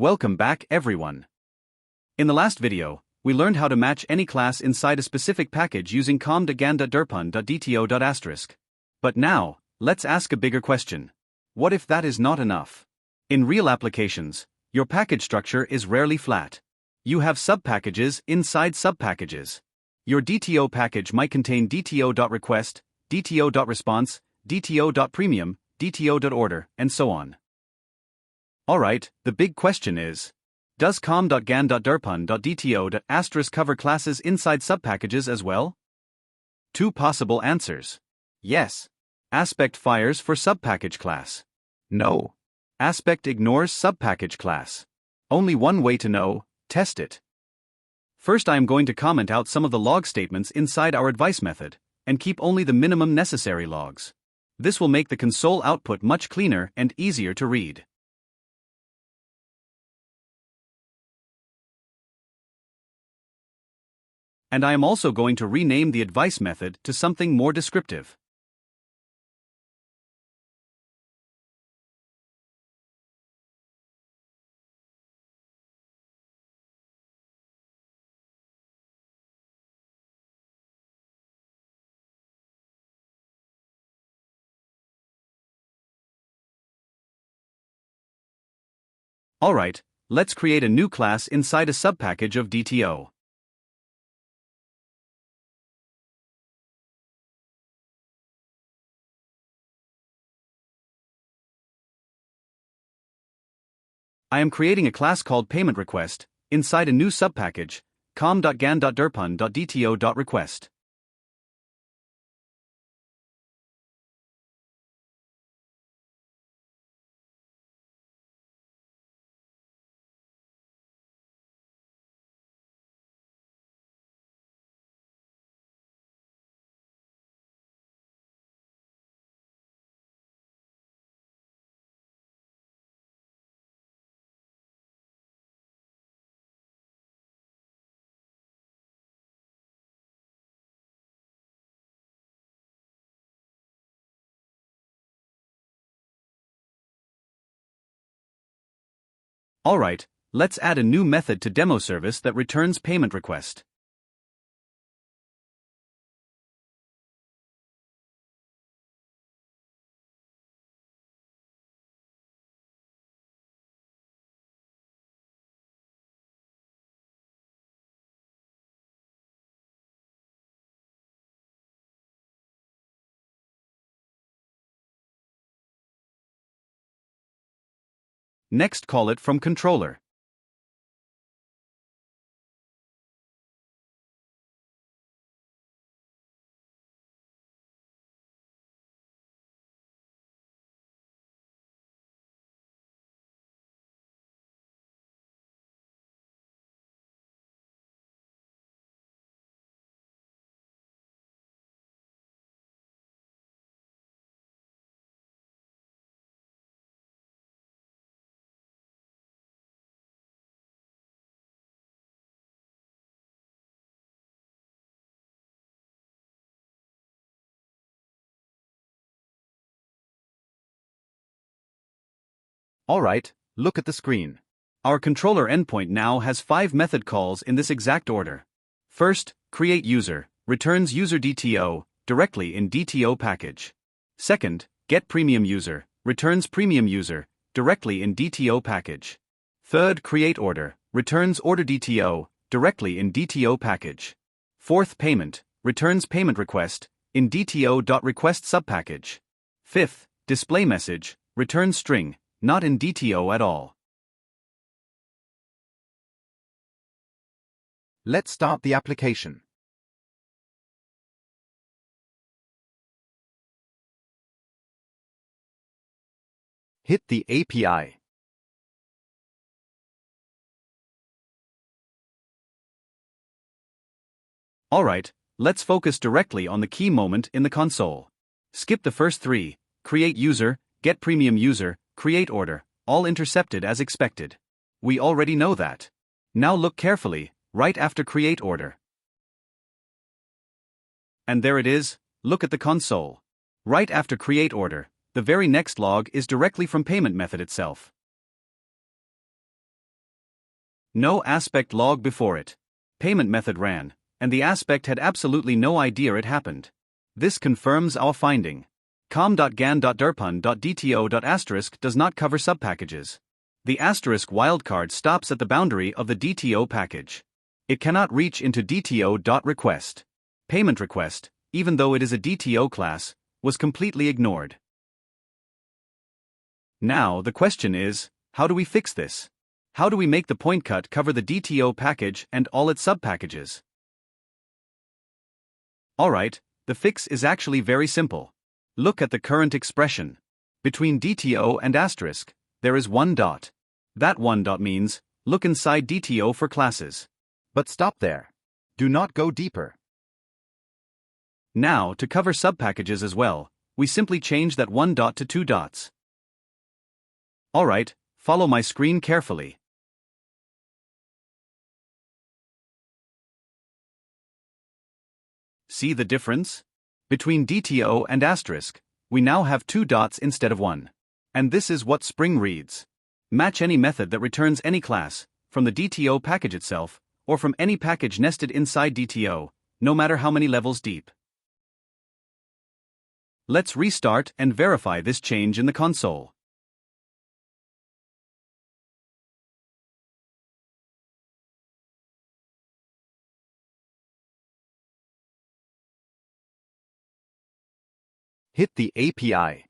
Welcome back, everyone. In the last video, we learned how to match any class inside a specific package using com.gan.derpun.dto.*. But now, let's ask a bigger question. What if that is not enough? In real applications, your package structure is rarely flat. You have subpackages inside subpackages. Your DTO package might contain DTO.request, DTO.response, DTO.premium, DTO.order, and so on. Alright, the big question is, does com.gan.derpun.dto.* cover classes inside subpackages as well? Two possible answers. Yes. Aspect fires for subpackage class. No. Aspect ignores subpackage class. Only one way to know: test it. First, I am going to comment out some of the log statements inside our advice method, and keep only the minimum necessary logs. This will make the console output much cleaner and easier to read. And I am also going to rename the advice method to something more descriptive. Alright, let's create a new class inside a subpackage of DTO. I am creating a class called paymentRequest inside a new subpackage, com.gan.derpun.dto.request. Alright, let's add a new method to demo service that returns payment request. Next, call it from controller. Alright, look at the screen. Our controller endpoint now has 5 method calls in this exact order. First, create user, returns user DTO, directly in DTO package. Second, get premium user, returns premium user, directly in DTO package. Third, create order, returns order DTO, directly in DTO package. Fourth, payment, returns payment request, in DTO.request subpackage. Fifth, display message, returns string, not in DTO at all. Let's start the application. Hit the API. Alright, let's focus directly on the key moment in the console. Skip the first 3, create user, get premium user, create order, all intercepted as expected. We already know that. Now look carefully, right after create order. And there it is, look at the console. Right after create order, the very next log is directly from payment method itself. No aspect log before it. Payment method ran, and the aspect had absolutely no idea it happened. This confirms our finding. com.gan.derpun.dto.* does not cover subpackages. The asterisk wildcard stops at the boundary of the DTO package. It cannot reach into DTO.request. Payment request, even though it is a DTO class, was completely ignored. Now the question is, how do we fix this? How do we make the Pointcut cover the DTO package and all its subpackages? Alright, the fix is actually very simple. Look at the current expression. Between DTO and asterisk, there is one dot. That one dot means, look inside DTO for classes. But stop there. Do not go deeper. Now, to cover subpackages as well, we simply change that one dot to two dots. Alright, follow my screen carefully. See the difference? Between DTO and asterisk, we now have two dots instead of one. And this is what Spring reads. Match any method that returns any class, from the DTO package itself, or from any package nested inside DTO, no matter how many levels deep. Let's restart and verify this change in the console. Hit the API.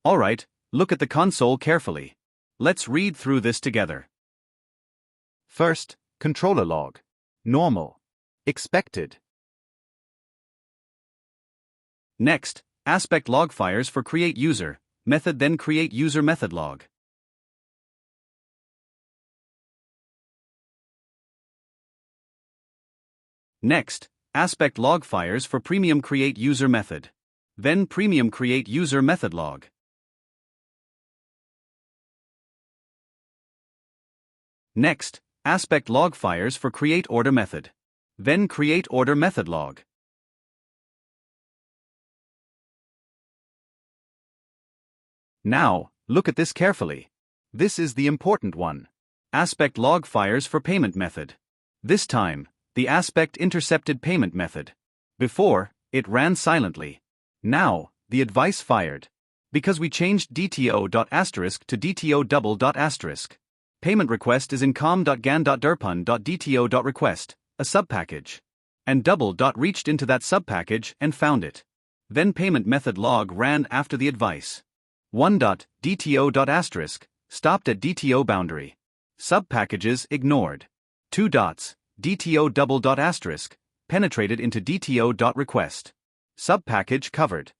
Alright, look at the console carefully. Let's read through this together. First, controller log. Normal. Expected. Next, aspect log fires for create user method, then create user method log. Next, aspect log fires for premium create user method. Then premium create user method log. Next, aspect log fires for create order method. Then create order method log. Now, look at this carefully. This is the important one. Aspect log fires for payment method. This time, the aspect intercepted payment method. Before, it ran silently. Now, the advice fired. Because we changed DTO.* to DTO double.*. Payment request is in com.gan.derpun.dto.request, a subpackage. And double dot reached into that subpackage and found it. Then payment method log ran after the advice. 1.DTO.* stopped at DTO boundary. Subpackages ignored. 2 dots, DTO double.*, penetrated into DTO.request. Subpackage covered.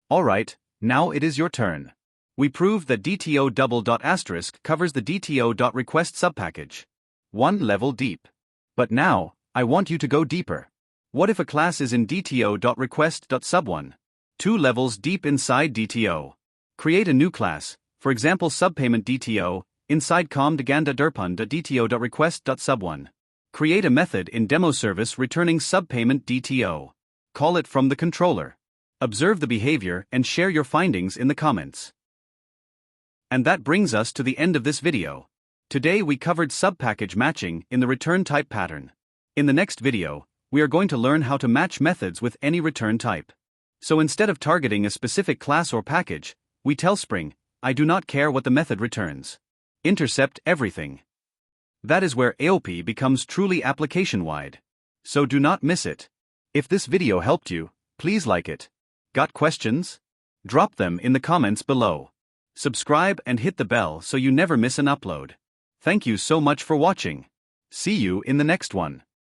Alright, now it is your turn. We proved that DTO double.* covers the DTO.request subpackage. One level deep. But now, I want you to go deeper. What if a class is in DTO.request.sub1? 2 levels deep inside DTO. Create a new class, for example subpayment DTO, inside com.gan.derpun.dto.request.sub1. Create a method in demo service returning subpayment DTO. Call it from the controller. Observe the behavior and share your findings in the comments. And that brings us to the end of this video. Today we covered subpackage matching in the return type pattern. In the next video, we are going to learn how to match methods with any return type. So instead of targeting a specific class or package, we tell Spring, I do not care what the method returns. Intercept everything. That is where AOP becomes truly application-wide. So do not miss it. If this video helped you, please like it. Got questions? Drop them in the comments below. Subscribe and hit the bell so you never miss an upload. Thank you so much for watching. See you in the next one.